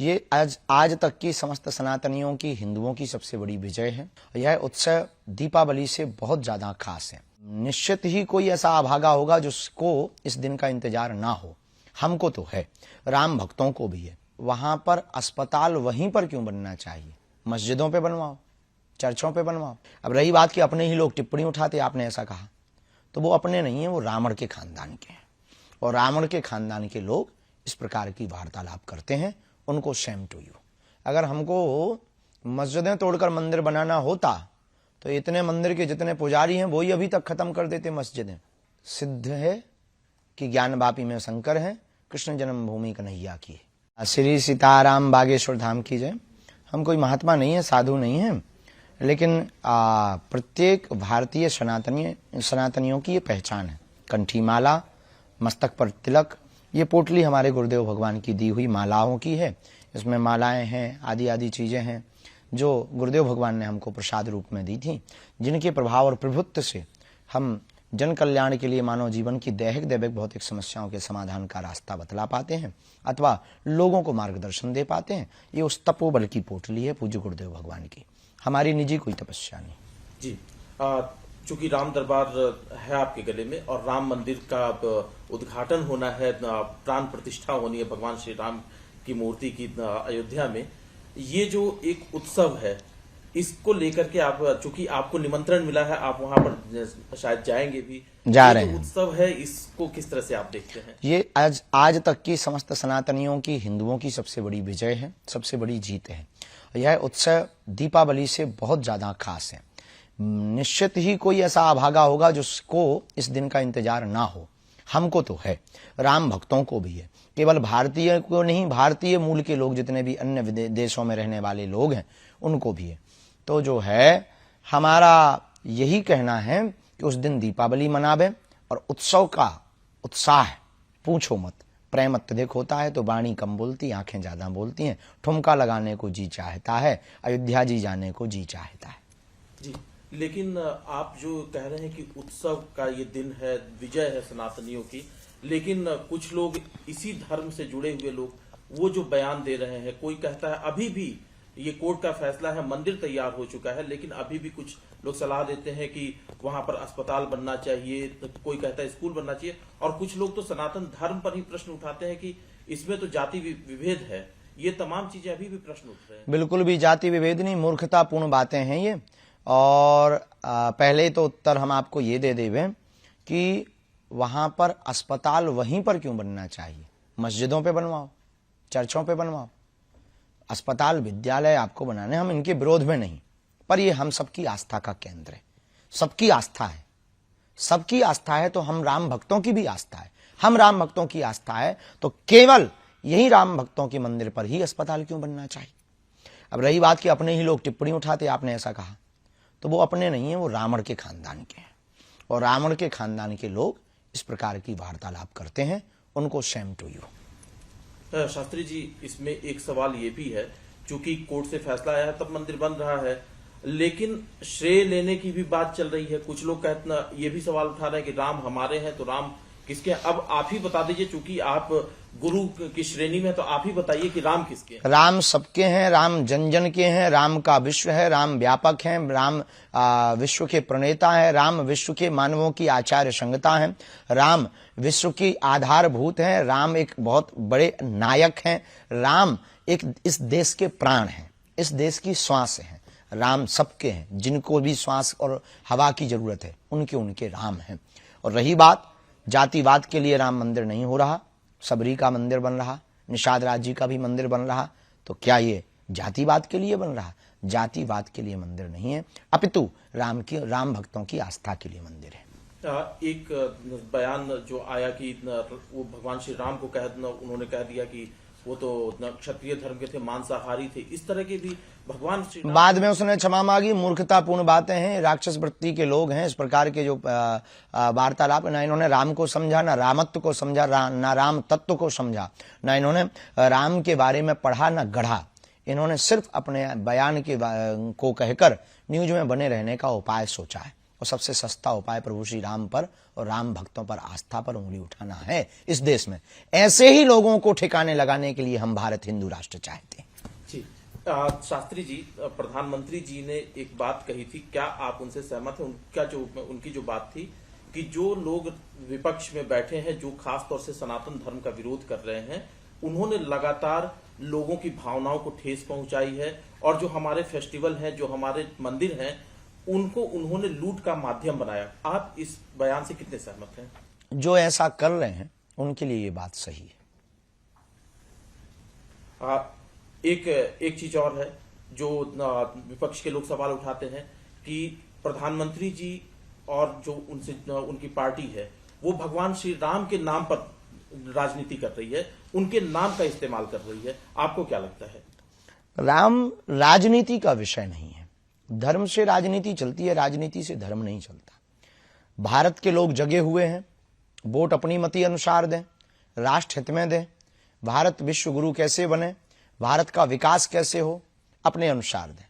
ये आज तक की समस्त सनातनियों की, हिंदुओं की सबसे बड़ी विजय है। यह उत्सव दीपावली से बहुत ज्यादा खास है। निश्चित ही कोई ऐसा अभागा होगा जिसको इस दिन का इंतजार ना हो। हमको तो है, राम भक्तों को भी है। वहां पर अस्पताल वहीं पर क्यों बनना चाहिए? मस्जिदों पे बनवाओ, चर्चों पे बनवाओ। अब रही बात कि अपने ही लोग टिप्पणी उठाते, आपने ऐसा कहा, तो वो अपने नहीं है, वो रावण के खानदान के हैं। और रावण के खानदान के लोग इस प्रकार की वार्तालाप करते हैं। उनको शेम टू यू। अगर हमको मस्जिदें तोड़कर मंदिर बनाना होता तो इतने मंदिर के जितने पुजारी हैं वो ही अभी तक खत्म कर देते मस्जिदें। सिद्ध है कि ज्ञान वापी में शंकर है, कृष्ण जन्मभूमि कन्हैया की है। श्री सीताराम बागेश्वर धाम की जय। हम कोई महात्मा नहीं है, साधु नहीं है, लेकिन प्रत्येक भारतीय सनातनियों की ये पहचान है। कंठी माला, मस्तक पर तिलक, ये पोटली हमारे गुरुदेव भगवान की दी हुई मालाओं की है। इसमें मालाएं हैं, आदि आदि चीजें हैं जो गुरुदेव भगवान ने हमको प्रसाद रूप में दी थी, जिनके प्रभाव और प्रभुत्व से हम जन कल्याण के लिए मानव जीवन की दैहिक दैविक भौतिक समस्याओं के समाधान का रास्ता बतला पाते हैं अथवा लोगों को मार्गदर्शन दे पाते हैं। ये उस तपोबल की पोटली है पूज्य गुरुदेव भगवान की, हमारी निजी कोई तपस्या नहीं। जी, चूंकि राम दरबार है आपके गले में और राम मंदिर का उद्घाटन होना है, प्राण प्रतिष्ठा होनी है भगवान श्री राम की मूर्ति की अयोध्या में, ये जो एक उत्सव है इसको लेकर के आप, चूंकि आपको निमंत्रण मिला है, आप वहां पर शायद जाएंगे भी, जा रहे हैं। उत्सव है, इसको किस तरह से आप देखते हैं? ये आज तक की समस्त सनातनियों की, हिंदुओं की सबसे बड़ी विजय है, सबसे बड़ी जीत है। यह उत्सव दीपावली से बहुत ज्यादा खास है। निश्चित ही कोई ऐसा अभागा होगा जिसको इस दिन का इंतजार ना हो। हमको तो है, राम भक्तों को भी है। केवल भारतीय को नहीं, भारतीय मूल के लोग जितने भी अन्य देशों में रहने वाले लोग हैं उनको भी है। तो जो है, हमारा यही कहना है कि उस दिन दीपावली मनावे और उत्सव का उत्साह पूछो मत। प्रेम अत्यधिक होता है तो वाणी कम बोलती, आंखें ज्यादा बोलती हैं। ठुमका लगाने को जी चाहता है, अयोध्या जी जाने को जी चाहता है। जी, लेकिन आप जो कह रहे हैं कि उत्सव का ये दिन है, विजय है सनातनियों की, लेकिन कुछ लोग इसी धर्म से जुड़े हुए लोग वो जो बयान दे रहे हैं, कोई कहता है अभी भी ये कोर्ट का फैसला है, मंदिर तैयार हो चुका है, लेकिन अभी भी कुछ लोग सलाह देते हैं कि वहां पर अस्पताल बनना चाहिए, तो कोई कहता है स्कूल बनना चाहिए, और कुछ लोग तो सनातन धर्म पर ही प्रश्न उठाते हैं कि इसमें तो जाति विभेद है। ये तमाम चीजें अभी भी प्रश्न उठ रहे हैं। बिल्कुल भी जाति विभेद नहीं, मूर्खतापूर्ण बातें हैं ये। और पहले तो उत्तर हम आपको ये दे देवे कि वहां पर अस्पताल वहीं पर क्यों बनना चाहिए? मस्जिदों पे बनवाओ, चर्चों पे बनवाओ। अस्पताल, विद्यालय आपको बनाने, हम इनके विरोध में नहीं, पर ये हम सबकी आस्था का केंद्र है। सबकी आस्था है, सबकी आस्था है तो हम राम भक्तों की भी आस्था है। हम राम भक्तों की आस्था है तो केवल यही राम भक्तों के मंदिर पर ही अस्पताल क्यों बनना चाहिए? अब रही बात कि अपने ही लोग टिप्पणी उठाते, आपने ऐसा कहा, तो वो अपने नहीं है, वो रावण के खानदान के हैं। और रावण के खानदान के लोग इस प्रकार की वार्तालाप करते हैं। उनको Shem to you. Shastri ji, इसमें एक सवाल ये भी है, चूंकि कोर्ट से फैसला आया है तब मंदिर बन रहा है, लेकिन श्रेय लेने की भी बात चल रही है। कुछ लोग कहते, ये भी सवाल उठा रहे हैं कि राम हमारे हैं तो राम किसके? अब आप ही बता दीजिए, चूंकि आप गुरु की श्रेणी में, तो आप ही बताइए कि राम किसके हैं? राम सबके हैं, राम जन जन के हैं, राम का विश्व है, राम व्यापक है, राम विश्व के प्रणेता है, राम विश्व के मानवों की आचार्य संगता है, राम विश्व की आधारभूत है, राम एक बहुत बड़े नायक हैं, राम एक इस देश के प्राण हैं, इस देश की श्वास हैं। राम सबके हैं, जिनको भी श्वास और हवा की जरूरत है उनके राम हैं। और रही बात जातिवाद के लिए राम मंदिर नहीं हो रहा, सबरी का मंदिर बन रहा, निषाद राज जी का भी मंदिर बन रहा, तो क्या ये जातिवाद के लिए बन रहा? जातिवाद के लिए मंदिर नहीं है, अपितु राम भक्तों की आस्था के लिए मंदिर है। एक बयान जो आया कि वो भगवान श्री राम को उन्होंने कह दिया कि वो तो क्षत्रिय धर्म के थे, मांसाहारी थे, इस तरह के भी भगवान श्री राम। बाद में उसने क्षमा मांगी। मूर्खतापूर्ण बातें हैं, राक्षस वृत्ति के लोग हैं। इस प्रकार के जो वार्तालाप, ना इन्होंने राम को समझा, ना रामत्व को समझा, ना राम तत्व को समझा, ना इन्होंने राम के बारे में पढ़ा, ना गढ़ा। इन्होंने सिर्फ अपने बयान को कहकर न्यूज में बने रहने का उपाय सोचा है। और सबसे सस्ता उपाय प्रभु श्री राम पर और राम भक्तों पर आस्था पर उंगली उठाना है इस देश में। ऐसे ही लोगों को ठिकाने लगाने के लिए हम भारत हिंदू राष्ट्र चाहते हैं। जी शास्त्री जी, प्रधानमंत्री जी ने एक बात कही थी, क्या आप उनसे सहमत हैं? उनकी जो बात थी कि जो लोग विपक्ष में बैठे हैं, जो खास तौर से सनातन धर्म का विरोध कर रहे हैं, उन्होंने लगातार लोगों की भावनाओं को ठेस पहुंचाई है और जो हमारे फेस्टिवल हैं, जो हमारे मंदिर हैं, उनको उन्होंने लूट का माध्यम बनाया। आप इस बयान से कितने सहमत हैं? जो ऐसा कर रहे हैं उनके लिए ये बात सही है। एक चीज और है जो विपक्ष के लोग सवाल उठाते हैं कि प्रधानमंत्री जी और जो उनकी पार्टी है वो भगवान श्री राम के नाम पर राजनीति कर रही है, उनके नाम का इस्तेमाल कर रही है। आपको क्या लगता है? राम राजनीति का विषय नहीं है। धर्म से राजनीति चलती है, राजनीति से धर्म नहीं चलता। भारत के लोग जगे हुए हैं, वोट अपनी मति अनुसार दें, राष्ट्र हित में दें, भारत विश्व गुरु कैसे बने, भारत का विकास कैसे हो, अपने अनुसार दें।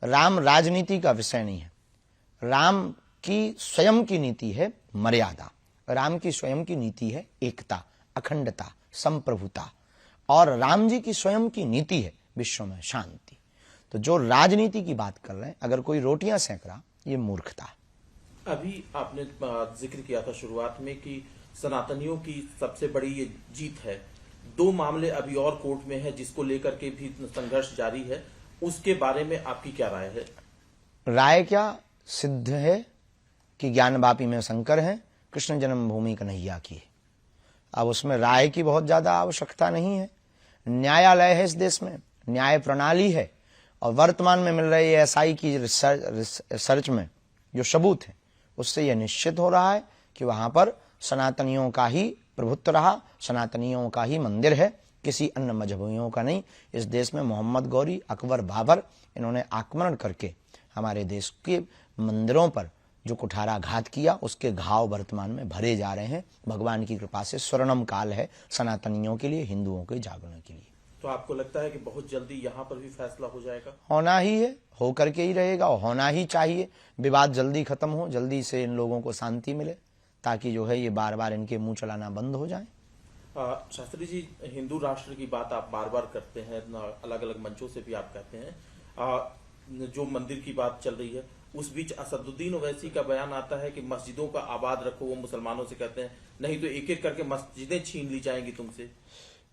राम राजनीति का विषय नहीं है। राम की स्वयं की नीति है मर्यादा, राम की स्वयं की नीति है एकता, अखंडता, संप्रभुता, और राम जी की स्वयं की नीति है विश्व में शांति। तो जो राजनीति की बात कर रहे हैं, अगर कोई रोटियां सेंक रहा, ये मूर्खता। अभी आपने जिक्र किया था शुरुआत में कि सनातनियों की सबसे बड़ी ये जीत है। 2 मामले अभी और कोर्ट में है जिसको लेकर के भी संघर्ष जारी है, उसके बारे में आपकी क्या राय है? राय क्या, सिद्ध है कि ज्ञान वापी में शंकर है, कृष्ण जन्मभूमि कन्हैया की है। अब उसमें राय की बहुत ज्यादा आवश्यकता नहीं है। न्यायालय है इस देश में, न्याय प्रणाली है, और वर्तमान में मिल रही एसआई की रिसर्च में जो सबूत है, उससे यह निश्चित हो रहा है कि वहां पर सनातनियों का ही प्रभुत्व रहा, सनातनियों का ही मंदिर है, किसी अन्य मजहबियों का नहीं। इस देश में मोहम्मद गौरी, अकबर, बाबर, इन्होंने आक्रमण करके हमारे देश के मंदिरों पर जो कुठाराघात किया, उसके घाव वर्तमान में भरे जा रहे हैं। भगवान की कृपा से स्वर्णम काल है सनातनियों के लिए, हिंदुओं के जागरण के लिए। तो आपको लगता है कि बहुत जल्दी यहाँ पर भी फैसला हो जाएगा? होना ही है, होकर के ही रहेगा, और होना ही चाहिए। विवाद जल्दी खत्म हो, जल्दी से इन लोगों को शांति मिले, ताकि जो है ये बार बार इनके मुंह चलाना बंद हो जाए। शास्त्री जी, हिंदू राष्ट्र की बात आप बार बार करते हैं, अलग अलग मंचों से भी आप कहते हैं। जो मंदिर की बात चल रही है, उस बीच असदुद्दीन ओवैसी का बयान आता है कि मस्जिदों का आबाद रखो। वो मुसलमानों से कहते हैं नहीं तो एक एक करके मस्जिदें छीन ली जाएंगी तुमसे।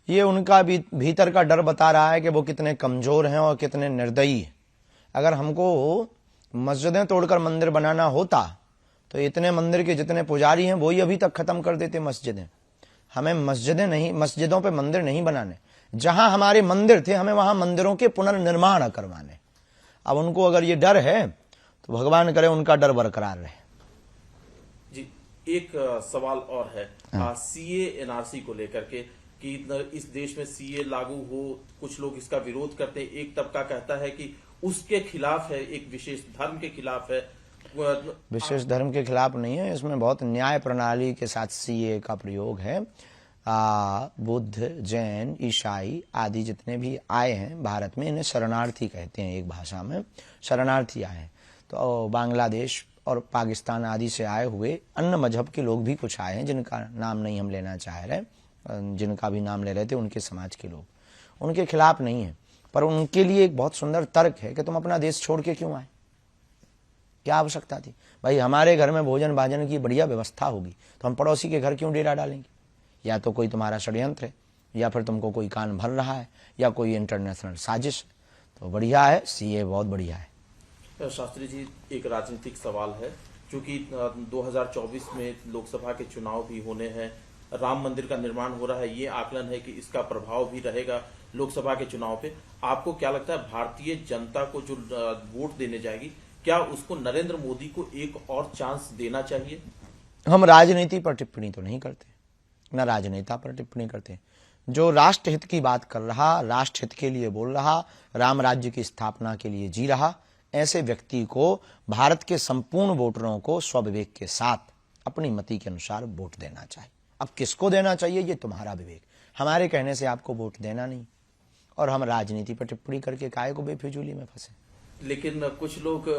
ये उनका भी भीतर का डर बता रहा है कि वो कितने कमजोर हैं और कितने निर्दयी हैं। अगर हमको मस्जिदें तोड़कर मंदिर बनाना होता तो इतने मंदिर के जितने पुजारी हैं वही अभी तक खत्म कर देते मस्जिदें। हमें मस्जिदें नहीं, मस्जिदों पे मंदिर नहीं बनाने। जहां हमारे मंदिर थे हमें वहां मंदिरों के पुनर्निर्माण करवाने। अब उनको अगर ये डर है तो भगवान करे उनका डर बरकरार रहे। जी, एक सवाल और है सीए एनआरसी को लेकर के कि इस देश में सीए लागू हो, कुछ लोग इसका विरोध करते हैं। एक तबका कहता है कि उसके खिलाफ है, एक विशेष धर्म के खिलाफ है। विशेष धर्म के खिलाफ नहीं है, इसमें बहुत न्याय प्रणाली के साथ सीए का प्रयोग है। बुद्ध, जैन, ईसाई आदि जितने भी आए हैं भारत में, इन्हें शरणार्थी कहते हैं। एक भाषा में शरणार्थी आए हैं। तो बांग्लादेश और पाकिस्तान आदि से आए हुए अन्य मजहब के लोग भी कुछ आए हैं, जिनका नाम नहीं हम लेना चाह रहे, जिनका भी नाम ले रहे थे उनके समाज के लोग, उनके खिलाफ नहीं है। पर उनके लिए एक बहुत सुंदर तर्क है कि तुम अपना देश छोड़ के क्यों आए, क्या आवश्यकता थी? भाई हमारे घर में भोजन भाजन की बढ़िया व्यवस्था होगी तो हम पड़ोसी के घर क्यों डेरा डालेंगे? या तो कोई तुम्हारा षड्यंत्र है, या फिर तुमको कोई कान भर रहा है, या कोई इंटरनेशनल साजिश है। तो बढ़िया है, सीए बहुत बढ़िया है। शास्त्री जी, एक राजनीतिक सवाल है, क्योंकि 2024 में लोकसभा के चुनाव भी होने हैं, राम मंदिर का निर्माण हो रहा है, ये आकलन है कि इसका प्रभाव भी रहेगा लोकसभा के चुनाव पे। आपको क्या लगता है, भारतीय जनता को जो वोट देने जाएगी, क्या उसको नरेंद्र मोदी को एक और चांस देना चाहिए? हम राजनीति पर टिप्पणी तो नहीं करते, न राजनेता पर टिप्पणी करते। जो राष्ट्र हित की बात कर रहा, राष्ट्र हित के लिए बोल रहा, राम राज्य की स्थापना के लिए जी रहा, ऐसे व्यक्ति को भारत के संपूर्ण वोटरों को स्वविवेक के साथ अपनी मति के अनुसार वोट देना चाहिए। अब किसको देना चाहिए ये तुम्हारा विवेक, हमारे कहने से आपको वोट देना नहीं। और हम राजनीति पर टिप्पणी करके काहे को बेफिजूली में फंसे। लेकिन कुछ लोग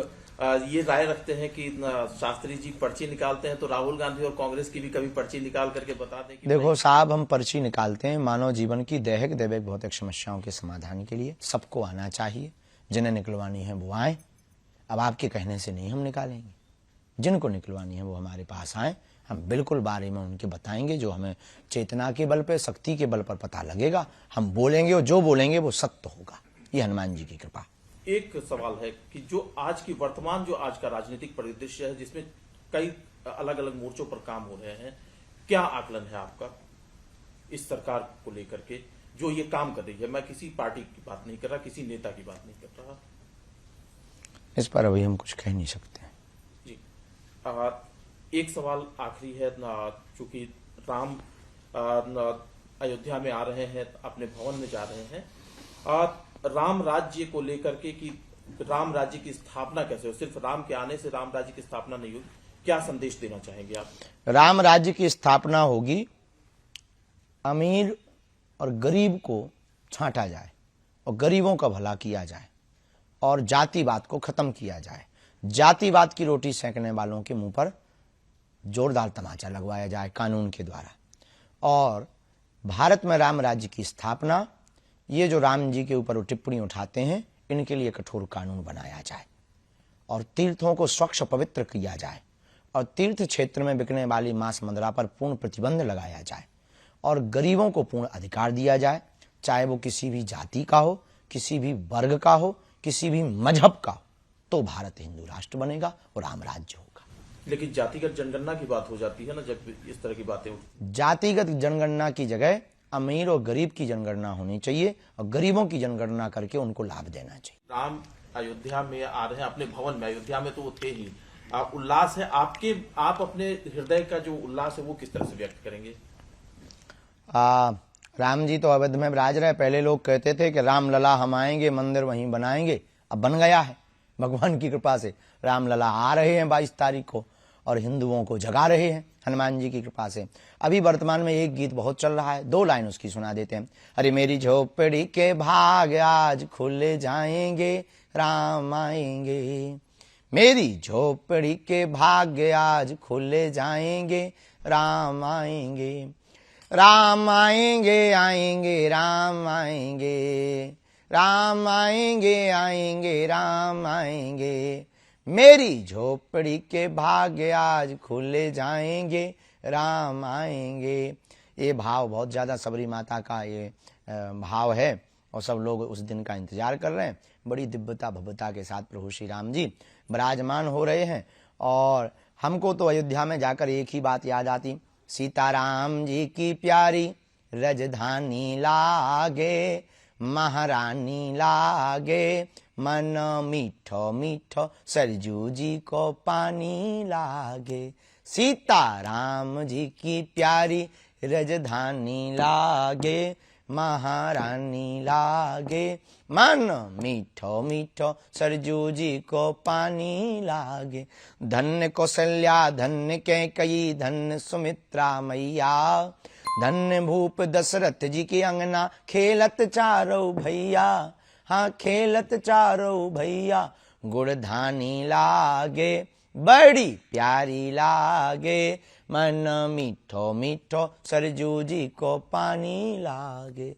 ये राय रखते हैं कि शास्त्री जी पर्ची निकालते हैं तो राहुल गांधी और कांग्रेस की भी कभी पर्ची निकाल करके बता दें कि देखो साहब, हम पर्ची निकालते हैं मानव जीवन की दैहिक दैविक भौतिक समस्याओं के समाधान के लिए। सबको आना चाहिए, जिन्हें निकलवानी है वो आए। अब आपके कहने से नहीं हम निकालेंगे, जिनको निकलवानी है वो हमारे पास आए, हम बिल्कुल बारे में उनके बताएंगे। जो हमें चेतना के बल पे, शक्ति के बल पर पता लगेगा हम बोलेंगे, और जो बोलेंगे वो सत्य होगा। ये हनुमान जी की कृपा। एक सवाल है कि जो आज की वर्तमान जो आज का राजनीतिक परिदृश्य है, जिसमें कई अलग अलग मोर्चों पर काम हो रहे हैं, क्या आकलन है आपका इस सरकार को लेकर के जो ये काम कर रही है? मैं किसी पार्टी की बात नहीं कर रहा, किसी नेता की बात नहीं कर रहा। इस पर अभी हम कुछ कह नहीं सकते जी, एक सवाल आखिरी है। चूंकि राम अयोध्या में आ रहे हैं, अपने भवन में जा रहे हैं, राम राज्य को लेकर के कि राम राज्य की स्थापना कैसे हो? सिर्फ राम के आने से राम राज्य की स्थापना नहीं होगी, क्या संदेश देना चाहेंगे आप? राम राज्य की स्थापना होगी, अमीर और गरीब को छांटा जाए और गरीबों का भला किया जाए और जातिवाद को खत्म किया जाए। जातिवाद की रोटी सेंकने वालों के मुंह पर जोरदार तमाचा लगवाया जाए कानून के द्वारा। और भारत में राम राज्य की स्थापना, ये जो राम जी के ऊपर टिप्पणी उठाते हैं, इनके लिए कठोर कानून बनाया जाए और तीर्थों को स्वच्छ पवित्र किया जाए और तीर्थ क्षेत्र में बिकने वाली मांस मदिरा पर पूर्ण प्रतिबंध लगाया जाए और गरीबों को पूर्ण अधिकार दिया जाए, चाहे वो किसी भी जाति का हो, किसी भी वर्ग का हो, किसी भी मजहब का हो, तो भारत हिंदू राष्ट्र बनेगा और राम राज्य होगा। लेकिन जातिगत जनगणना की बात हो जाती है ना, जब इस तरह की बातें उठती। जातिगत जनगणना की जगह अमीर और गरीब की जनगणना होनी चाहिए और गरीबों की जनगणना करके उनको लाभ देना चाहिए। राम अयोध्या में आ रहे हैं, अपने भवन में, अयोध्या में तो वो थे ही, उल्लास है आपके, आप अपने हृदय का जो उल्लास है वो किस तरह से व्यक्त करेंगे? राम जी तो अवध में विराज रहे। पहले लोग कहते थे कि राम लला हम आएंगे, मंदिर वहीं बनाएंगे। अब बन गया है भगवान की कृपा से। राम लला आ रहे हैं 22 तारीख को और हिंदुओं को जगा रहे हैं हनुमान जी की कृपा से। अभी वर्तमान में एक गीत बहुत चल रहा है, 2 लाइन उसकी सुना देते हैं। अरे मेरी झोपड़ी के भाग आज खुल जाएंगे, राम आएंगे। मेरी झोपड़ी के भाग्य आज खुल जाएंगे, राम आएंगे। राम आएंगे आएंगे राम आएंगे, राम आएंगे आएंगे राम आएंगे। मेरी झोपड़ी के भाग्य आज खुल जाएंगे, राम आएंगे। ये भाव बहुत ज्यादा सबरी माता का ये भाव है और सब लोग उस दिन का इंतजार कर रहे हैं। बड़ी दिव्यता भव्यता के साथ प्रभु श्री राम जी विराजमान हो रहे हैं। और हमको तो अयोध्या में जाकर एक ही बात याद आती, सीताराम जी की प्यारी राजधानी लागे, महारानी लागे, मन मीठो मीठो सरजू जी को पानी लागे। सीताराम जी की प्यारी राजधानी लागे, महारानी लागे, मन मीठो मीठो सरजू जी को पानी लागे। धन्य कौशल्या धन्य कैकेयी धन्य सुमित्रा मैया, धन्य भूप दशरथ जी की अंगना खेलत चारों भैया। हाँ खेलत चारों भैया, गुड़धानी लागे, बड़ी प्यारी लागे, मन मीठो मीठो सरजू जी को पानी लागे।